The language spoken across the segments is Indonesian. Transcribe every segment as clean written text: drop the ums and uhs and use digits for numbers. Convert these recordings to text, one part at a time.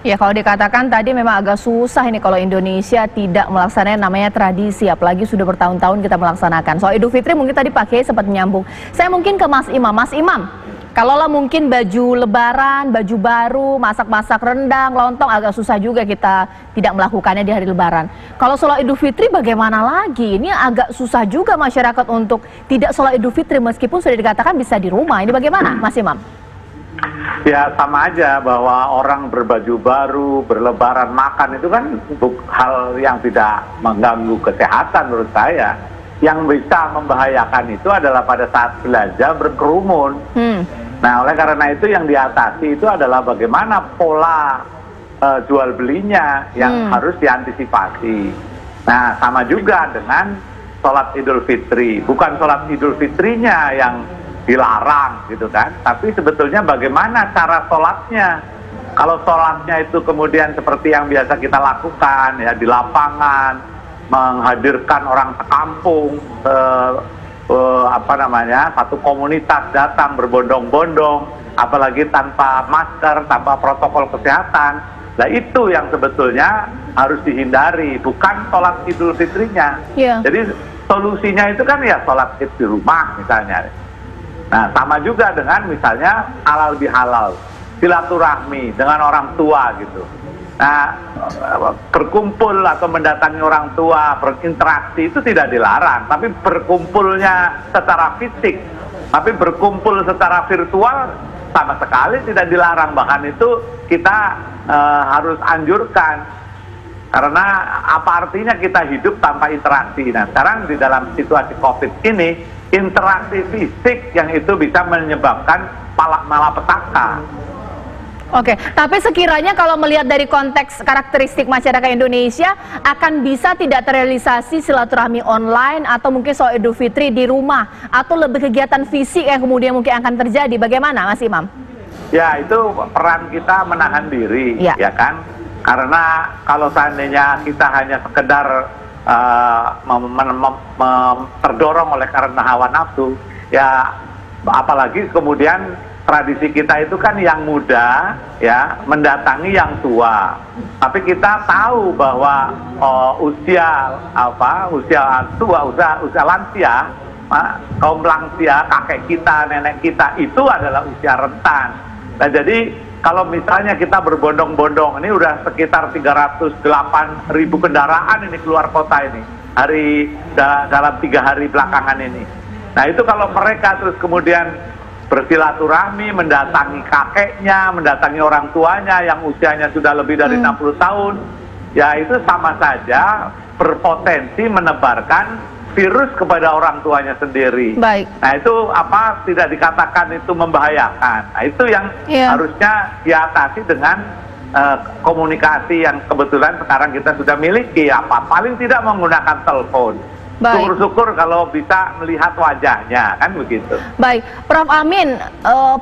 Ya, kalau dikatakan tadi memang agak susah ini kalau Indonesia tidak melaksanakan namanya tradisi, apalagi sudah bertahun-tahun kita melaksanakan. Soal Idul Fitri mungkin tadi Pak Kiai sempat menyambung. Saya mungkin ke Mas Imam. Mas Imam, kalaulah mungkin baju lebaran, baju baru, masak-masak rendang, lontong agak susah juga kita tidak melakukannya di hari lebaran. Kalau sholat Idul Fitri bagaimana lagi? Ini agak susah juga masyarakat untuk tidak sholat Idul Fitri meskipun sudah dikatakan bisa di rumah. Ini bagaimana Mas Imam? Ya sama aja bahwa orang berbaju baru, berlebaran, makan itu kan hal yang tidak mengganggu kesehatan menurut saya. Yang bisa membahayakan itu adalah pada saat belanja berkerumun. Nah oleh karena itu yang diatasi itu adalah bagaimana pola jual belinya yang harus diantisipasi. Nah sama juga dengan sholat Idul Fitri, bukan sholat Idul Fitrinya yang dilarang gitu kan, tapi sebetulnya bagaimana cara sholatnya. Kalau sholatnya itu kemudian seperti yang biasa kita lakukan ya di lapangan, menghadirkan orang sekampung, satu komunitas datang berbondong-bondong, apalagi tanpa masker, tanpa protokol kesehatan. Nah itu yang sebetulnya harus dihindari, bukan sholat Idul Fitrinya. Jadi solusinya itu kan ya sholat Id di rumah misalnya. Nah sama juga dengan misalnya halal bihalal, silaturahmi dengan orang tua gitu. Nah berkumpul atau mendatangi orang tua, berinteraksi itu tidak dilarang, tapi berkumpulnya secara fisik, tapi berkumpul secara virtual sama sekali tidak dilarang, bahkan itu kita harus anjurkan. Karena apa artinya kita hidup tanpa interaksi. Nah sekarang di dalam situasi COVID ini, interaksi fisik yang itu bisa menyebabkan malapetaka. Oke, tapi sekiranya kalau melihat dari konteks karakteristik masyarakat Indonesia, akan bisa tidak terrealisasi silaturahmi online atau mungkin sholat Idul Fitri di rumah, atau lebih kegiatan fisik yang kemudian mungkin akan terjadi. Bagaimana Mas Imam? Ya itu peran kita menahan diri, ya kan? Karena kalau seandainya kita hanya sekedar terdorong oleh karena hawa nafsu, ya apalagi kemudian tradisi kita itu kan yang muda ya mendatangi yang tua, tapi kita tahu bahwa usia tua, usia lansia, kaum lansia, kakek kita, nenek kita itu adalah usia rentan. Nah jadi kalau misalnya kita berbondong-bondong, ini udah sekitar 308.000 kendaraan ini keluar kota ini dalam 3 hari belakangan ini. Nah itu kalau mereka terus kemudian bersilaturahmi, mendatangi kakeknya, mendatangi orang tuanya yang usianya sudah lebih dari 60 tahun, ya itu sama saja berpotensi menebarkan virus kepada orang tuanya sendiri. Baik. Nah itu tidak dikatakan itu membahayakan. Nah itu yang harusnya diatasi dengan komunikasi yang kebetulan sekarang kita sudah miliki, paling tidak menggunakan telepon. Syukur-syukur kalau bisa melihat wajahnya, kan begitu. Baik, Prof. Amin,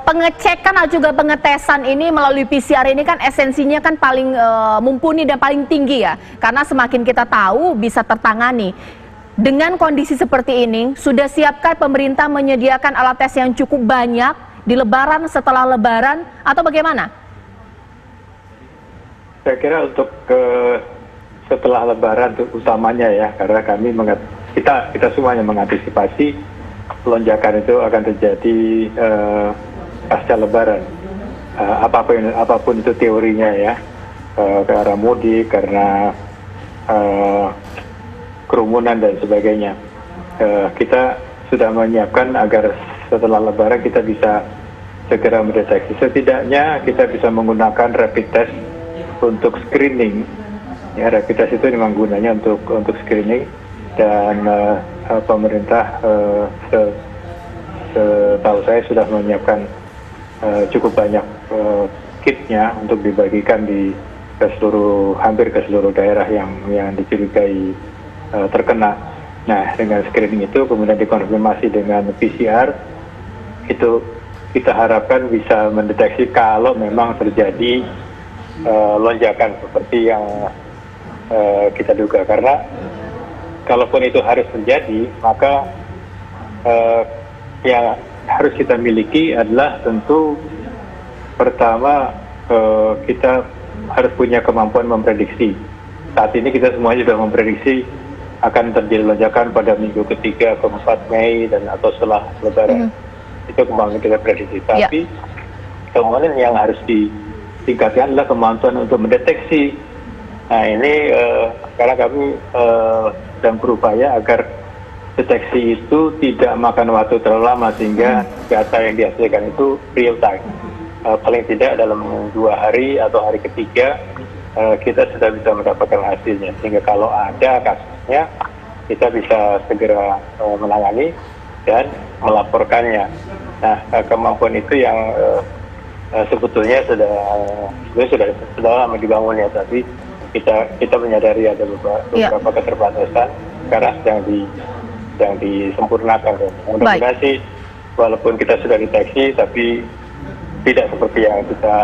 pengecekan atau juga pengetesan ini melalui PCR ini kan esensinya kan paling mumpuni dan paling tinggi ya, karena semakin kita tahu bisa tertangani. Dengan kondisi seperti ini, sudah siapkah pemerintah menyediakan alat tes yang cukup banyak di lebaran, setelah lebaran, atau bagaimana? Saya kira untuk setelah lebaran utamanya ya, karena kita semuanya mengantisipasi lonjakan itu akan terjadi pasca lebaran. Apapun itu teorinya ya, ke arah mudik, karena kerumunan dan sebagainya. Kita sudah menyiapkan agar setelah lebaran kita bisa segera mendeteksi. Setidaknya kita bisa menggunakan rapid test untuk screening. Ya, rapid test itu memang gunanya untuk screening, dan pemerintah setahu saya sudah menyiapkan cukup banyak kitnya untuk dibagikan hampir ke seluruh daerah yang dicurigai terkena. Nah, dengan screening itu kemudian dikonfirmasi dengan PCR, itu kita harapkan bisa mendeteksi kalau memang terjadi lonjakan seperti yang kita duga. Karena kalaupun itu harus terjadi, maka yang harus kita miliki adalah tentu pertama kita harus punya kemampuan memprediksi. Saat ini kita semuanya sudah memprediksi akan terjadi lonjakan pada minggu ketiga, keempat Mei dan atau setelah Lebaran. Itu kemampuan kita prediksi. Tapi kemampuan yang harus ditingkatkan adalah kemampuan untuk mendeteksi. Nah ini sekarang kami sedang berupaya agar deteksi itu tidak makan waktu terlalu lama sehingga data yang dihasilkan itu real time. Paling tidak dalam 2 hari atau hari ketiga kita sudah bisa mendapatkan hasilnya, sehingga kalau ada kasusnya kita bisa segera menangani dan melaporkannya. Nah, kemampuan itu yang sebetulnya sudah lama dibangun ya, tapi kita menyadari ada beberapa keterbatasan karena sedang disempurnakan. Mudah-mudahan sih walaupun kita sudah deteksi tapi tidak seperti yang kita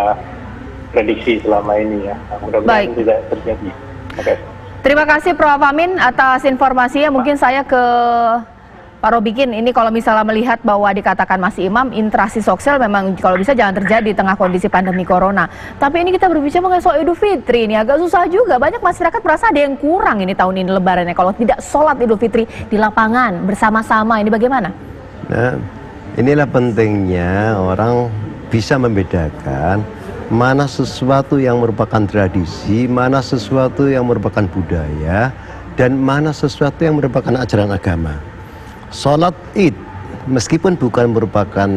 prediksi selama ini ya. Mudah-mudahan tidak terjadi. Okay. Terima kasih Prof. Amin atas informasinya. Mungkin saya ke Pak Robikin, ini kalau misalnya melihat bahwa dikatakan Mas Imam, interaksi sosial memang kalau bisa jangan terjadi di tengah kondisi pandemi corona. Tapi ini kita berbicara mengenai soal Idul Fitri, ini agak susah juga. Banyak masyarakat merasa ada yang kurang ini tahun ini lebarannya kalau tidak sholat Idul Fitri di lapangan bersama-sama. Ini bagaimana? Nah, inilah pentingnya orang bisa membedakan mana sesuatu yang merupakan tradisi, mana sesuatu yang merupakan budaya, dan mana sesuatu yang merupakan ajaran agama. Sholat Id, meskipun bukan merupakan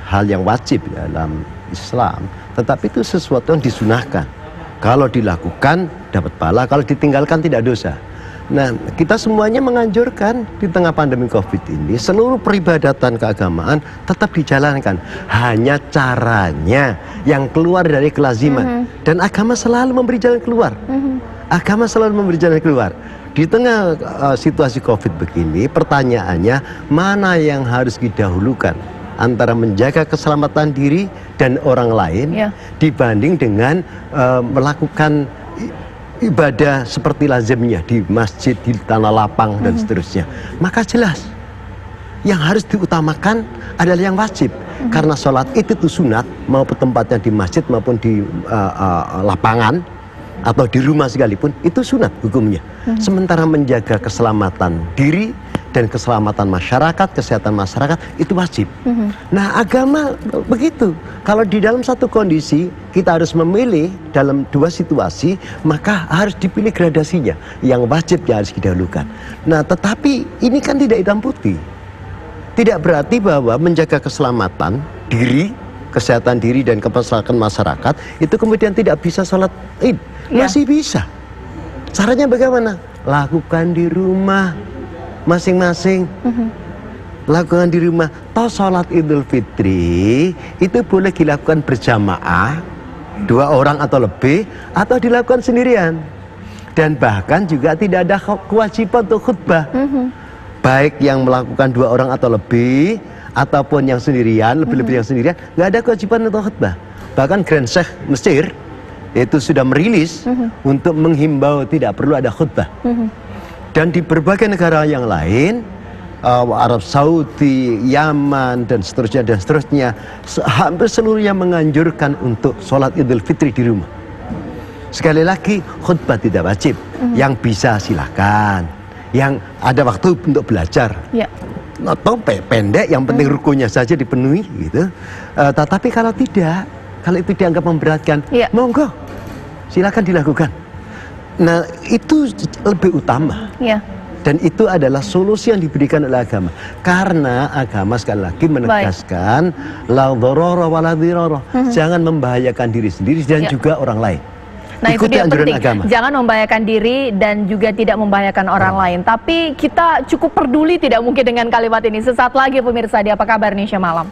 hal yang wajib dalam Islam, tetapi itu sesuatu yang disunahkan. Kalau dilakukan dapat pahala, kalau ditinggalkan tidak dosa. Nah, kita semuanya menganjurkan di tengah pandemi Covid ini seluruh peribadatan keagamaan tetap dijalankan. Hanya caranya yang keluar dari kelaziman. Dan agama selalu memberi jalan keluar. Agama selalu memberi jalan keluar. Di tengah situasi Covid begini, pertanyaannya mana yang harus didahulukan antara menjaga keselamatan diri dan orang lain dibanding dengan melakukan ibadah seperti lazimnya di masjid, di tanah lapang dan seterusnya. Maka jelas yang harus diutamakan adalah yang wajib. Karena sholat itu sunat, maupun tempatnya di masjid maupun di lapangan atau di rumah sekalipun, itu sunat hukumnya. Sementara menjaga keselamatan diri dan keselamatan masyarakat, kesehatan masyarakat itu wajib. Nah, agama begitu. Kalau di dalam satu kondisi kita harus memilih dalam 2 situasi, maka harus dipilih gradasinya. Yang wajib yang harus didahulukan. Nah, tetapi ini kan tidak hitam putih. Tidak berarti bahwa menjaga keselamatan diri, kesehatan diri dan keselamatan masyarakat itu kemudian tidak bisa sholat Id. Masih bisa. Caranya bagaimana? Lakukan di rumah masing-masing. Lakukan di rumah. Toh sholat Idul Fitri itu boleh dilakukan berjamaah, 2 orang atau lebih, atau dilakukan sendirian. Dan bahkan juga tidak ada kewajiban untuk khutbah. Baik yang melakukan 2 orang atau lebih ataupun yang sendirian, lebih-lebih yang sendirian, nggak ada kewajiban untuk khutbah. Bahkan Grand Sheikh Mesir itu sudah merilis untuk menghimbau tidak perlu ada khutbah. Dan di berbagai negara yang lain, Arab Saudi, Yaman, dan seterusnya, hampir seluruhnya menganjurkan untuk sholat Idul Fitri di rumah. Sekali lagi, khutbah tidak wajib. Yang bisa silakan. Yang ada waktu untuk belajar. Atau pendek, yang penting rukunya saja dipenuhi, gitu. Tetapi kalau tidak, kalau itu dianggap memberatkan, monggo, silakan dilakukan. Nah, itu lebih utama. Dan itu adalah solusi yang diberikan oleh agama. Karena agama sekali lagi menegaskan la dharara wa la dhirara. Jangan membahayakan diri sendiri dan juga orang lain. Nah, ikuti itu dia anjuran penting. agama. Jangan membahayakan diri dan juga tidak membahayakan orang lain. Tapi kita cukup peduli tidak mungkin dengan kalimat ini. Sesaat lagi pemirsa di Apa Kabar Indonesia Malam.